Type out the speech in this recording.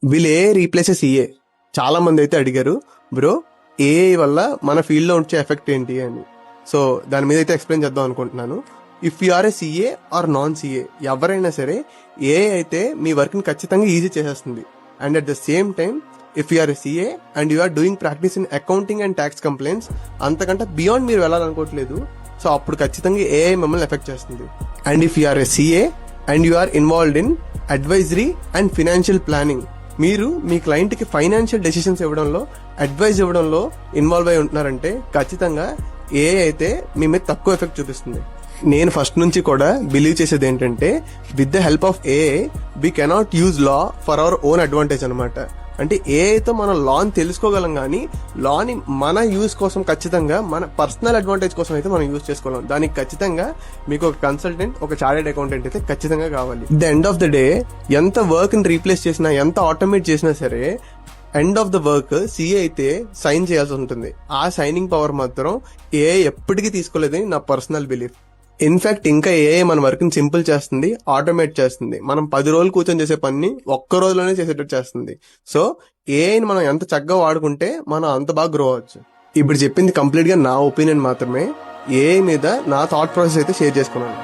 Will a replaces EA? చాలా మంది అయితే అడిగారు, బ్రో ఏఐ వల్ల మన ఫీల్డ్లో వచ్చే ఎఫెక్ట్ ఏంటి అని. సో దాని మీద అయితే ఎక్స్ప్లెయిన్ చేద్దాం అనుకుంటున్నాను. If you are a CA or non CA, ఎవరైనా సరే ఏఐ అయితే మీ వర్క్ని ఖచ్చితంగా ఈజీ చేసేస్తుంది. And at the same time if you are a CA and you are doing practice in accounting and tax complaints, అంతకంటే బియాండ్ మీరు వెళ్ళాలనుకోవట్లేదు, సో అప్పుడు ఖచ్చితంగా ఏఐ మిమ్మల్ని ఎఫెక్ట్ చేస్తుంది. And if you are a CA and you are involved in advisory and financial planning, మీరు మీ client కి ఫైనాన్షియల్ డెసిషన్స్ ఇవ్వడంలో, అడ్వైజ్ ఇవ్వడంలో ఇన్వాల్వ్ అయి ఉంటున్నారంటే ఖచ్చితంగా ఏఐ అయితే మీ మీద తక్కువ ఎఫెక్ట్ చూపిస్తుంది. నేను ఫస్ట్ నుంచి కూడా బిలీవ్ చేసేది ఏంటంటే, with the help of AI we cannot use law for our own advantage అనమాట. అంటే ఏఐతో మనం లాని తెలుసుకోగలం, కానీ లాని మన యూజ్ కోసం ఖచ్చితంగా మన పర్సనల్ అడ్వాంటేజ్ కోసం అయితే మనం యూజ్ చేసుకోలేం. దానికి ఖచ్చితంగా మీకు ఒక కన్సల్టెంట్, ఒక చార్టెడ్ అకౌంటెంట్ అయితే ఖచ్చితంగా కావాలి. The end of the day ఎంత వర్క్ ని రీప్లేస్ చేసినా, ఎంత ఆటోమేట్ చేసినా సరే, end of the work CA అయితే సైన్ చేయాల్సి ఉంటుంది. ఆ సైనింగ్ పవర్ మాత్రం ఏఐ ఎప్పటికీ తీసుకోలేదని నా పర్సనల్ బిలీఫ్. ఇన్ఫాక్ట్ ఇంకా ఏఐ మన వర్క్ ని సింపుల్ చేస్తుంది, ఆటోమేట్ చేస్తుంది. మనం 10 రోజులు కూర్చొని చేసే పని ఒక్క రోజులోనే చేసేటట్టు చేస్తుంది. సో ఏఐని మనం ఎంత చక్కగా వాడుకుంటే మనం అంత బాగా గ్రో అవ్వచ్చు. ఇప్పుడు చెప్పింది కంప్లీట్ గా నా ఒపీనియన్ మాత్రమే. ఏఐ మీద నా థాట్ ప్రాసెస్ అయితే షేర్ చేసుకున్నాను.